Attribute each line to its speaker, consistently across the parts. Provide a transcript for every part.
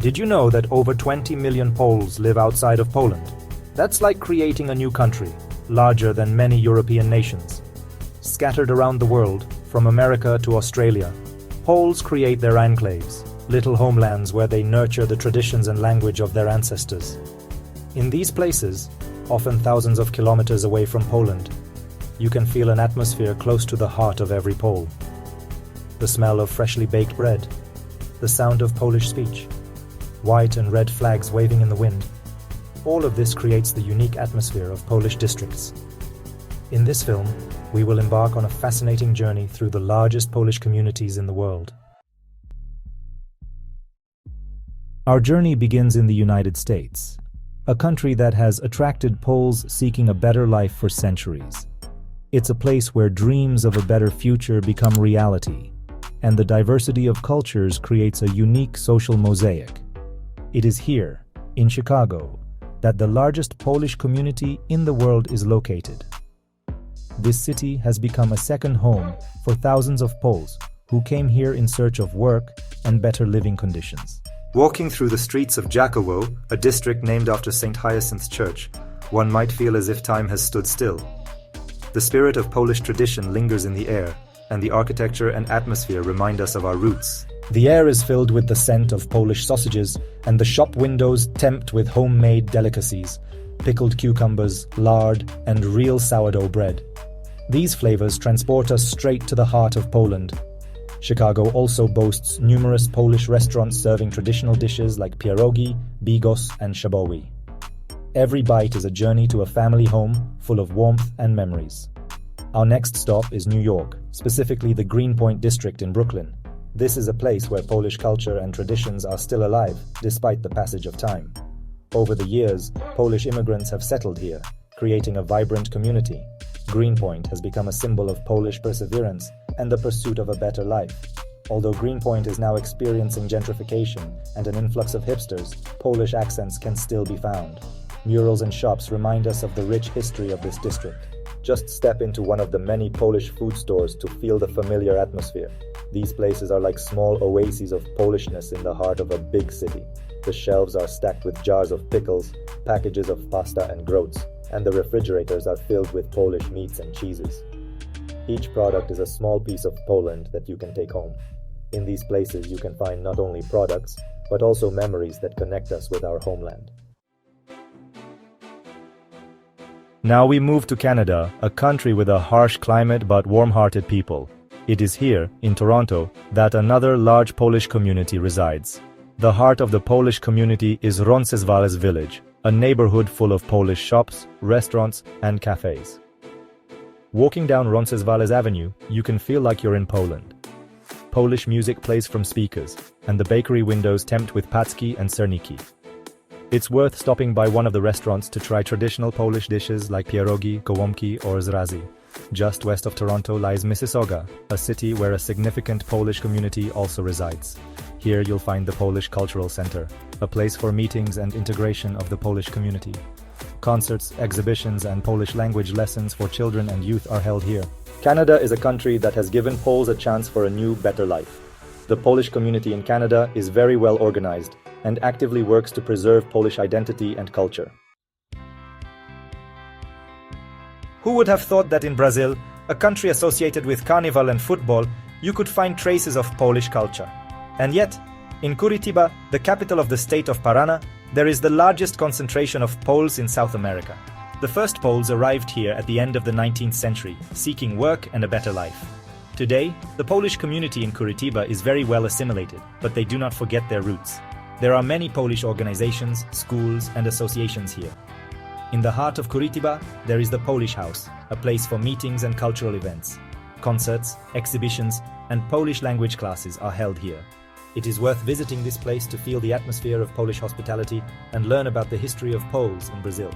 Speaker 1: Did you know that over 20 million Poles live outside of Poland? That's like creating a new country, larger than many European nations. Scattered around the world, from America to Australia, Poles create their enclaves, little homelands where they nurture the traditions and language of their ancestors. In these places, often thousands of kilometers away from Poland, you can feel an atmosphere close to the heart of every Pole. The smell of freshly baked bread, the sound of Polish speech, white and red flags waving in the wind. All of this creates the unique atmosphere of Polish districts. In this film, we will embark on a fascinating journey through the largest Polish communities in the world. Our journey begins in the United States, a country that has attracted Poles seeking a better life for centuries. It's a place where dreams of a better future become reality, and the diversity of cultures creates a unique social mosaic. It is here, in Chicago, that the largest Polish community in the world is located. This city has become a second home for thousands of Poles who came here in search of work and better living conditions. Walking through the streets of Jackowo, a district named after St. Hyacinth's Church, one might feel as if time has stood still. The spirit of Polish tradition lingers in the air, and the architecture and atmosphere remind us of our roots. The air is filled with the scent of Polish sausages, and the shop windows tempt with homemade delicacies, pickled cucumbers, lard, and real sourdough bread. These flavors transport us straight to the heart of Poland. Chicago also boasts numerous Polish restaurants serving traditional dishes like pierogi, bigos, and schabowy. Every bite is a journey to a family home full of warmth and memories. Our next stop is New York, specifically the Greenpoint district in Brooklyn. This is a place where Polish culture and traditions are still alive, despite the passage of time. Over the years, Polish immigrants have settled here, creating a vibrant community. Greenpoint has become a symbol of Polish perseverance and the pursuit of a better life. Although Greenpoint is now experiencing gentrification and an influx of hipsters, Polish accents can still be found. Murals and shops remind us of the rich history of this district. Just step into one of the many Polish food stores to feel the familiar atmosphere. These places are like small oases of Polishness in the heart of a big city. The shelves are stacked with jars of pickles, packages of pasta and groats, and the refrigerators are filled with Polish meats and cheeses. Each product is a small piece of Poland that you can take home. In these places you can find not only products, but also memories that connect us with our homeland. Now we move to Canada, a country with a harsh climate but warm-hearted people. It is here, in Toronto, that another large Polish community resides. The heart of the Polish community is Roncesvalles village, a neighborhood full of Polish shops, restaurants, and cafes. Walking down Roncesvalles Avenue, you can feel like you're in Poland. Polish music plays from speakers, and the bakery windows tempt with paczki and serniki. It's worth stopping by one of the restaurants to try traditional Polish dishes like pierogi, gołąbki, or zrazy. Just west of Toronto lies Mississauga, a city where a significant Polish community also resides. Here you'll find the Polish Cultural Center, a place for meetings and integration of the Polish community. Concerts, exhibitions, and Polish language lessons for children and youth are held here. Canada is a country that has given Poles a chance for a new, better life. The Polish community in Canada is very well organized and actively works to preserve Polish identity and culture. Who would have thought that in Brazil, a country associated with carnival and football, you could find traces of Polish culture? And yet, in Curitiba, the capital of the state of Paraná, there is the largest concentration of Poles in South America. The first Poles arrived here at the end of the 19th century, seeking work and a better life. Today, the Polish community in Curitiba is very well assimilated, but they do not forget their roots. There are many Polish organizations, schools, and associations here. In the heart of Curitiba, there is the Polish House, a place for meetings and cultural events. Concerts, exhibitions, and Polish language classes are held here. It is worth visiting this place to feel the atmosphere of Polish hospitality and learn about the history of Poles in Brazil.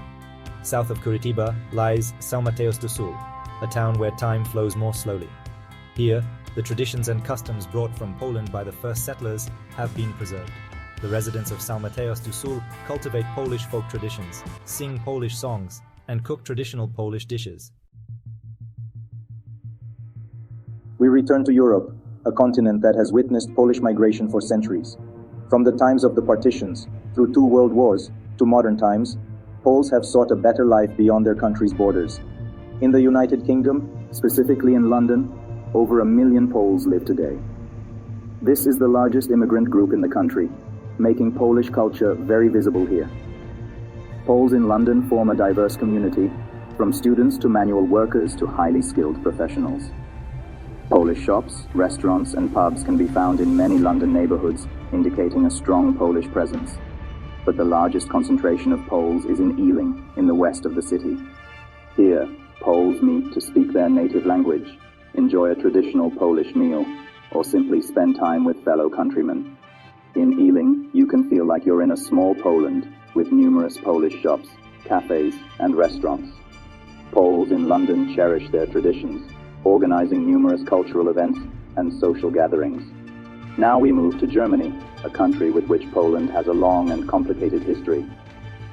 Speaker 1: South of Curitiba lies São Mateus do Sul, a town where time flows more slowly. Here, the traditions and customs brought from Poland by the first settlers have been preserved. The residents of São Mateus do Sul cultivate Polish folk traditions, sing Polish songs, and cook traditional Polish dishes. We return to Europe, a continent that has witnessed Polish migration for centuries.
Speaker 2: From the times of the partitions, through 2 world wars, to modern times, Poles have sought a better life beyond their country's borders. In the United Kingdom, specifically in London, over 1 million Poles live today. This is the largest immigrant group in the country, making Polish culture very visible here. Poles in London form a diverse community, from students to manual workers to highly skilled professionals. Polish shops, restaurants, and pubs can be found in many London neighborhoods, indicating a strong Polish presence. But the largest concentration of Poles is in Ealing, in the west of the city. Here, Poles meet to speak their native language, enjoy a traditional Polish meal, or simply spend time with fellow countrymen. In Ealing, you can feel like you're in a small Poland, with numerous Polish shops, cafes, and restaurants. Poles in London cherish their traditions, organizing numerous cultural events and social gatherings. Now we move to Germany, a country with which Poland has a long and complicated history.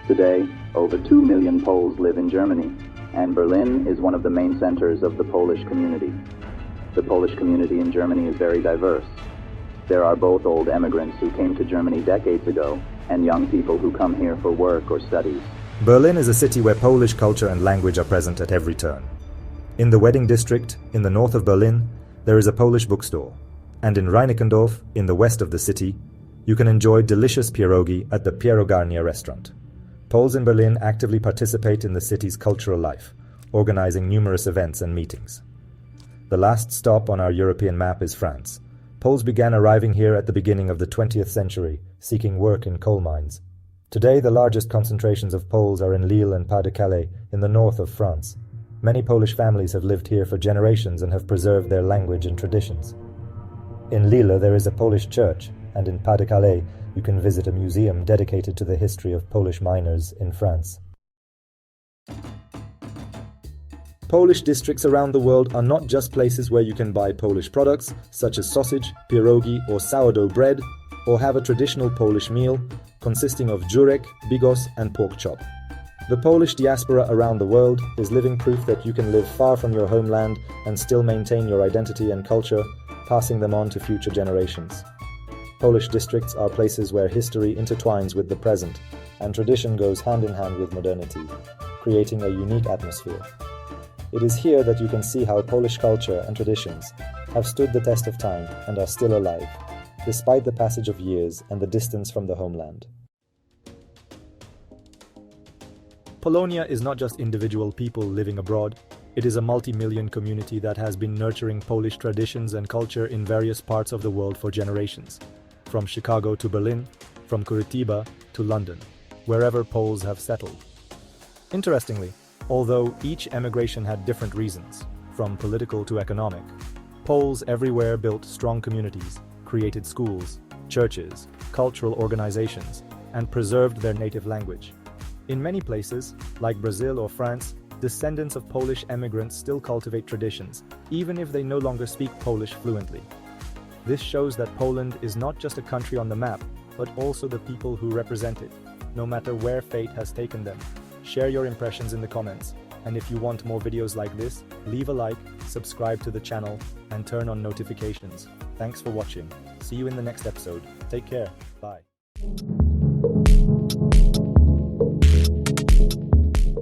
Speaker 2: Today, over 2 million Poles live in Germany, and Berlin is one of the main centers of the Polish community. The Polish community in Germany is very diverse. There are both old immigrants who came to Germany decades ago and young people who come here for work or studies.
Speaker 1: Berlin is a city where Polish culture and language are present at every turn. In the Wedding District, in the north of Berlin, there is a Polish bookstore. And in Reinickendorf, in the west of the city, you can enjoy delicious pierogi at the Pierogarnia restaurant. Poles in Berlin actively participate in the city's cultural life, organizing numerous events and meetings. The last stop on our European map is France. Poles began arriving here at the beginning of the 20th century, seeking work in coal mines. Today, the largest concentrations of Poles are in Lille and Pas-de-Calais, in the north of France. Many Polish families have lived here for generations and have preserved their language and traditions. In Lille, there is a Polish church, and in Pas-de-Calais, you can visit a museum dedicated to the history of Polish miners in France. Polish districts around the world are not just places where you can buy Polish products, such as sausage, pierogi, or sourdough bread, or have a traditional Polish meal, consisting of jurek, bigos, and pork chop. The Polish diaspora around the world is living proof that you can live far from your homeland and still maintain your identity and culture, passing them on to future generations. Polish districts are places where history intertwines with the present, and tradition goes hand in hand with modernity, creating a unique atmosphere. It is here that you can see how Polish culture and traditions have stood the test of time and are still alive, despite the passage of years and the distance from the homeland. Polonia is not just individual people living abroad. It is a multi-million community that has been nurturing Polish traditions and culture in various parts of the world for generations. From Chicago to Berlin, from Curitiba to London, wherever Poles have settled. Interestingly, although each emigration had different reasons, from political to economic, Poles everywhere built strong communities, created schools, churches, cultural organizations, and preserved their native language. In many places, like Brazil or France, descendants of Polish emigrants still cultivate traditions, even if they no longer speak Polish fluently. This shows that Poland is not just a country on the map, but also the people who represent it, no matter where fate has taken them. Share your impressions in the comments, and if you want more videos like this, leave a like, subscribe to the channel, and turn on notifications. Thanks for watching. See you in the next episode. Take care. Bye.